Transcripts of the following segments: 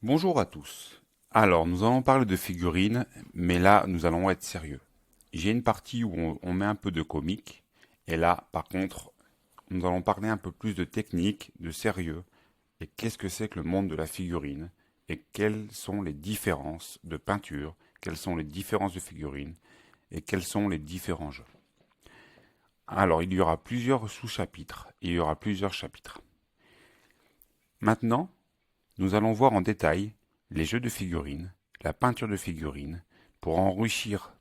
Bonjour à tous. Alors, nous allons parler de figurines, mais là, nous allons être sérieux. J'ai une partie où on met un peu de comique, et là, par contre, nous allons parler un peu plus de technique, de sérieux, et qu'est-ce que c'est que le monde de la figurine, et quelles sont les différences de peinture, quelles sont les différences de figurines, et quels sont les différents jeux. Alors, il y aura plusieurs sous-chapitres, et il y aura plusieurs chapitres. Maintenant, nous allons voir en détail les jeux de figurines, la peinture de figurines, pour enrichir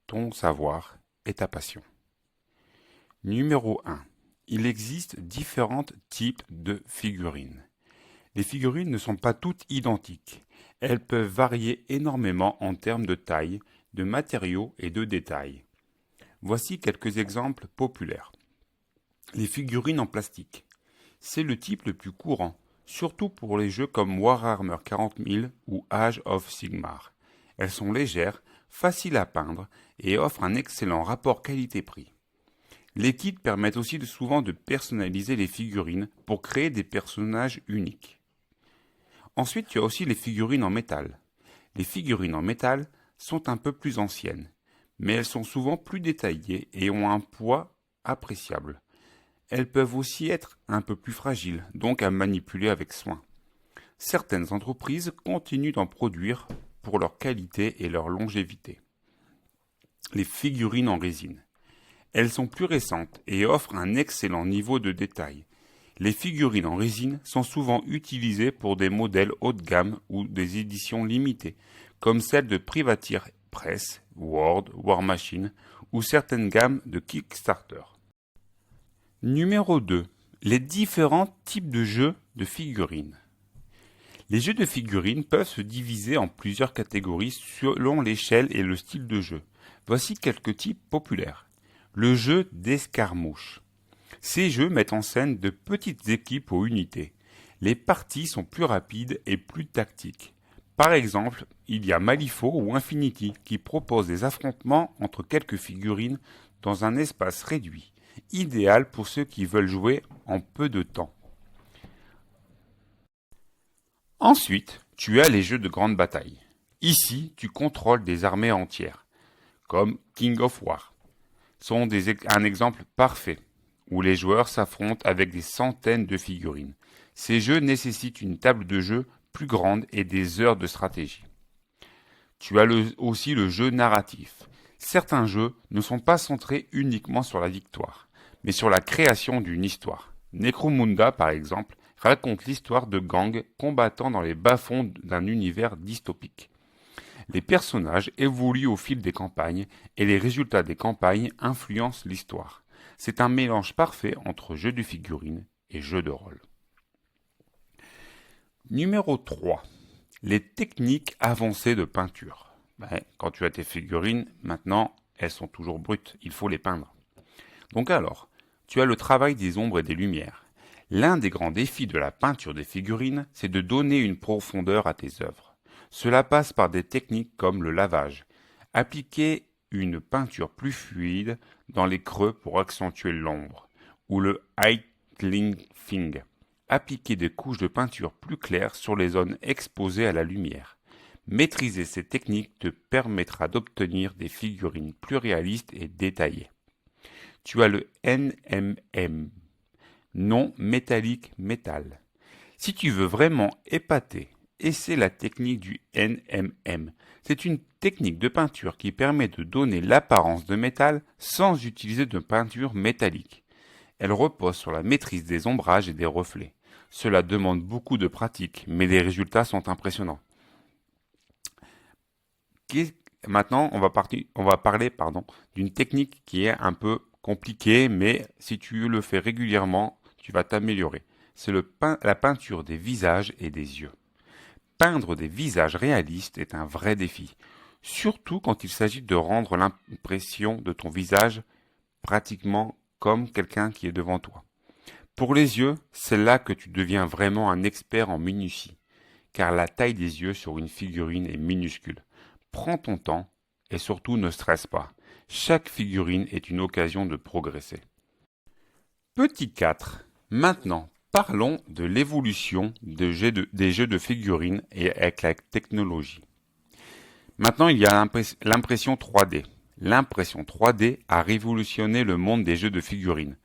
ton savoir et ta passion. Numéro 1. Il existe différents types de figurines. Les figurines ne sont pas toutes identiques. Elles peuvent varier énormément en termes de taille, de matériaux et de détails. Voici quelques exemples populaires. Les figurines en plastique. C'est le type le plus courant, surtout pour les jeux comme Warhammer 40 000 ou Age of Sigmar. Elles sont légères, faciles à peindre et offrent un excellent rapport qualité-prix. Les kits permettent aussi souvent de personnaliser les figurines pour créer des personnages uniques. Ensuite, tu as aussi les figurines en métal. Les figurines en métal sont un peu plus anciennes, mais elles sont souvent plus détaillées et ont un poids appréciable. Elles peuvent aussi être un peu plus fragiles, donc à manipuler avec soin. Certaines entreprises continuent d'en produire pour leur qualité et leur longévité. Les figurines en résine. Elles sont plus récentes et offrent un excellent niveau de détail. Les figurines en résine sont souvent utilisées pour des modèles haut de gamme ou des éditions limitées, comme celles de Privateer Press, Word, War Machine ou certaines gammes de Kickstarter. Numéro 2. Les différents types de jeux de figurines. Les jeux de figurines peuvent se diviser en plusieurs catégories selon l'échelle et le style de jeu. Voici quelques types populaires. Le jeu d'escarmouche. Ces jeux mettent en scène de petites équipes ou unités. Les parties sont plus rapides et plus tactiques. Par exemple, il y a Malifaux ou Infinity qui proposent des affrontements entre quelques figurines dans un espace réduit, idéal pour ceux qui veulent jouer en peu de temps. Ensuite, tu as les jeux de grande bataille. Ici, tu contrôles des armées entières, comme King of War. Sont un exemple parfait, où les joueurs s'affrontent avec des centaines de figurines. Ces jeux nécessitent une table de jeu plus grande et des heures de stratégie. Tu as aussi le jeu narratif. Certains jeux ne sont pas centrés uniquement sur la victoire, mais sur la création d'une histoire. Necromunda, par exemple, raconte l'histoire de gangs combattant dans les bas-fonds d'un univers dystopique. Les personnages évoluent au fil des campagnes et les résultats des campagnes influencent l'histoire. C'est un mélange parfait entre jeu de figurines et jeu de rôle. Numéro 3. Les techniques avancées de peinture. Quand tu as tes figurines, maintenant, elles sont toujours brutes, il faut les peindre. Donc alors, tu as le travail des ombres et des lumières. L'un des grands défis de la peinture des figurines, c'est de donner une profondeur à tes œuvres. Cela passe par des techniques comme le lavage. Appliquer une peinture plus fluide dans les creux pour accentuer l'ombre, ou le highlighting. Appliquer des couches de peinture plus claires sur les zones exposées à la lumière. Maîtriser ces techniques te permettra d'obtenir des figurines plus réalistes et détaillées. Tu as le NMM, non métallique métal. Si tu veux vraiment épater, essaie la technique du NMM. C'est une technique de peinture qui permet de donner l'apparence de métal sans utiliser de peinture métallique. Elle repose sur la maîtrise des ombrages et des reflets. Cela demande beaucoup de pratique, mais les résultats sont impressionnants. Maintenant, on va parler d'une technique qui est un peu compliquée, mais si tu le fais régulièrement, tu vas t'améliorer. C'est la peinture des visages et des yeux. Peindre des visages réalistes est un vrai défi, surtout quand il s'agit de rendre l'impression de ton visage pratiquement comme quelqu'un qui est devant toi. Pour les yeux, c'est là que tu deviens vraiment un expert en minutie, car la taille des yeux sur une figurine est minuscule. Prends ton temps et surtout ne stresse pas. Chaque figurine est une occasion de progresser. Petit 4. Maintenant, Parlons de l'évolution des jeux de figurines et avec la technologie. Maintenant, il y a l'impression 3D. L'impression 3D a révolutionné le monde des jeux de figurines.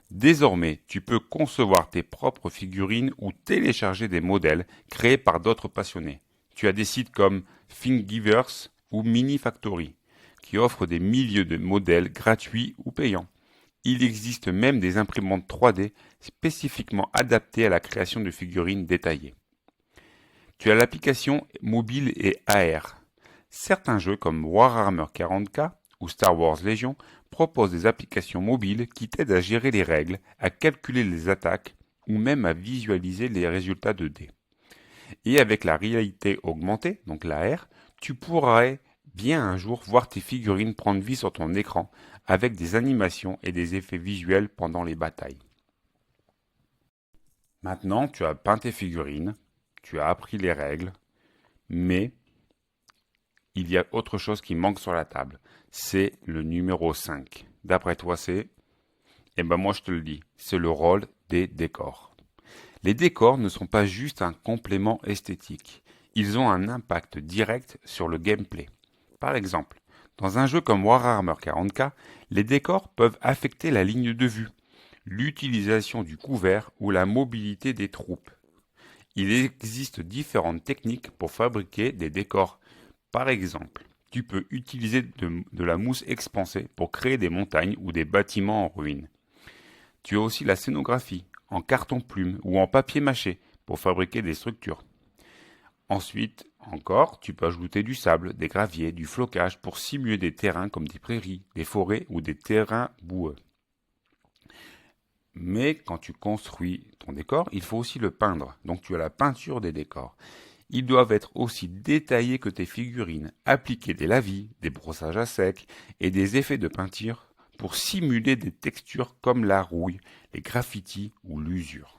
Désormais, tu peux concevoir tes propres figurines ou télécharger des modèles créés par d'autres passionnés. Tu as des sites comme Thingiverse ou Minifactory qui offrent des milliers de modèles gratuits ou payants. Il existe même des imprimantes 3D spécifiquement adaptées à la création de figurines détaillées. Tu as l'application mobile et AR. Certains jeux comme Warhammer 40K ou Star Wars Legion proposent des applications mobiles qui t'aident à gérer les règles, à calculer les attaques ou même à visualiser les résultats de dés. Et avec la réalité augmentée, donc l'AR, tu pourrais bien un jour voir tes figurines prendre vie sur ton écran avec des animations et des effets visuels pendant les batailles. Maintenant, tu as peint tes figurines, tu as appris les règles, mais il y a autre chose qui manque sur la table. C'est le numéro 5. D'après toi, c'est? Eh ben moi je te le dis, c'est le rôle des décors. Les décors ne sont pas juste un complément esthétique. Ils ont un impact direct sur le gameplay. Par exemple, dans un jeu comme Warhammer 40K, les décors peuvent affecter la ligne de vue, l'utilisation du couvert ou la mobilité des troupes. Il existe différentes techniques pour fabriquer des décors. Par exemple, tu peux utiliser de la mousse expansée pour créer des montagnes ou des bâtiments en ruine. Tu as aussi la scénographie, en carton-plume ou en papier mâché pour fabriquer des structures. Ensuite, encore, tu peux ajouter du sable, des graviers, du flocage pour simuler des terrains comme des prairies, des forêts ou des terrains boueux. Mais quand tu construis ton décor, il faut aussi le peindre. Donc tu as la peinture des décors. Ils doivent être aussi détaillés que tes figurines, appliquer des lavis, des brossages à sec et des effets de peinture pour simuler des textures comme la rouille, les graffitis ou l'usure.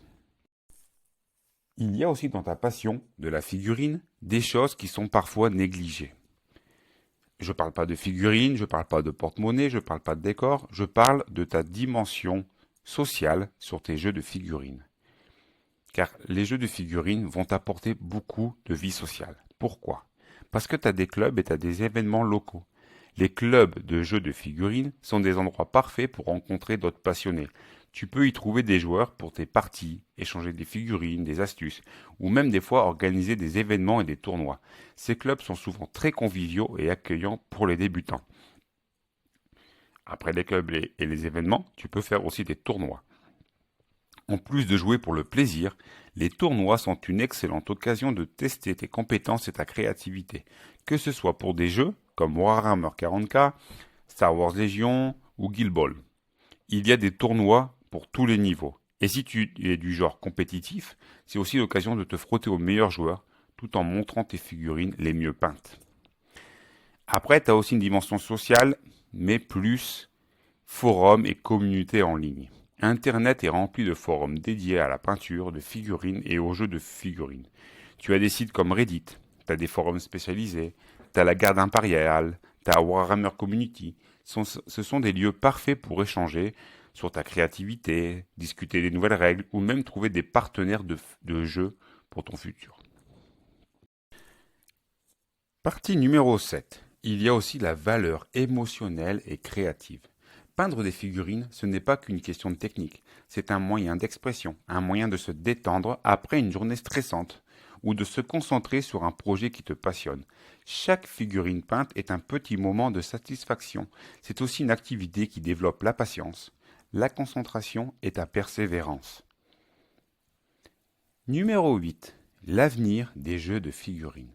Il y a aussi dans ta passion de la figurine des choses qui sont parfois négligées. Je ne parle pas de figurines, je ne parle pas de porte-monnaie, je ne parle pas de décor, je parle de ta dimension sociale sur tes jeux de figurines. Car les jeux de figurines vont t'apporter beaucoup de vie sociale. Pourquoi? Parce que tu as des clubs et tu as des événements locaux. Les clubs de jeux de figurines sont des endroits parfaits pour rencontrer d'autres passionnés. Tu peux y trouver des joueurs pour tes parties, échanger des figurines, des astuces, ou même des fois organiser des événements et des tournois. Ces clubs sont souvent très conviviaux et accueillants pour les débutants. Après les clubs et les événements, tu peux faire aussi des tournois. En plus de jouer pour le plaisir, les tournois sont une excellente occasion de tester tes compétences et ta créativité, que ce soit pour des jeux comme Warhammer 40K, Star Wars Legion ou Guild Ball. Il y a des tournois pour tous les niveaux. Et si tu es du genre compétitif, c'est aussi l'occasion de te frotter aux meilleurs joueurs tout en montrant tes figurines les mieux peintes. Après, tu as aussi une dimension sociale, mais plus forum et communauté en ligne. Internet est rempli de forums dédiés à la peinture, de figurines et aux jeux de figurines. Tu as des sites comme Reddit, tu as des forums spécialisés, tu as la Garde impériale, tu as Warhammer Community. Ce sont des lieux parfaits pour échanger sur ta créativité, discuter des nouvelles règles ou même trouver des partenaires de jeu pour ton futur. Partie numéro 7. Il y a aussi la valeur émotionnelle et créative. Peindre des figurines, ce n'est pas qu'une question de technique, c'est un moyen d'expression, un moyen de se détendre après une journée stressante ou de se concentrer sur un projet qui te passionne. Chaque figurine peinte est un petit moment de satisfaction. C'est aussi une activité qui développe la patience, la concentration et ta persévérance. Numéro 8. L'avenir des jeux de figurines.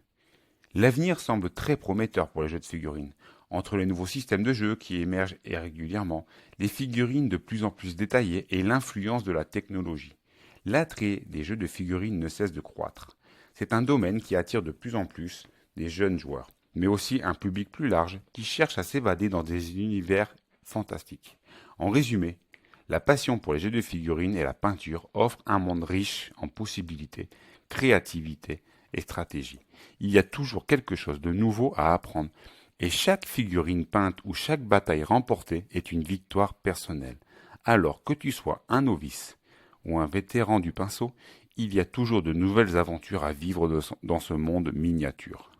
L'avenir semble très prometteur pour les jeux de figurines. Entre les nouveaux systèmes de jeu qui émergent régulièrement, les figurines de plus en plus détaillées et l'influence de la technologie, l'attrait des jeux de figurines ne cesse de croître. C'est un domaine qui attire de plus en plus des jeunes joueurs, mais aussi un public plus large qui cherche à s'évader dans des univers fantastiques. En résumé, la passion pour les jeux de figurines et la peinture offre un monde riche en possibilités, créativité et stratégie. Il y a toujours quelque chose de nouveau à apprendre. Et chaque figurine peinte ou chaque bataille remportée est une victoire personnelle. Alors que tu sois un novice ou un vétéran du pinceau, il y a toujours de nouvelles aventures à vivre dans ce monde miniature.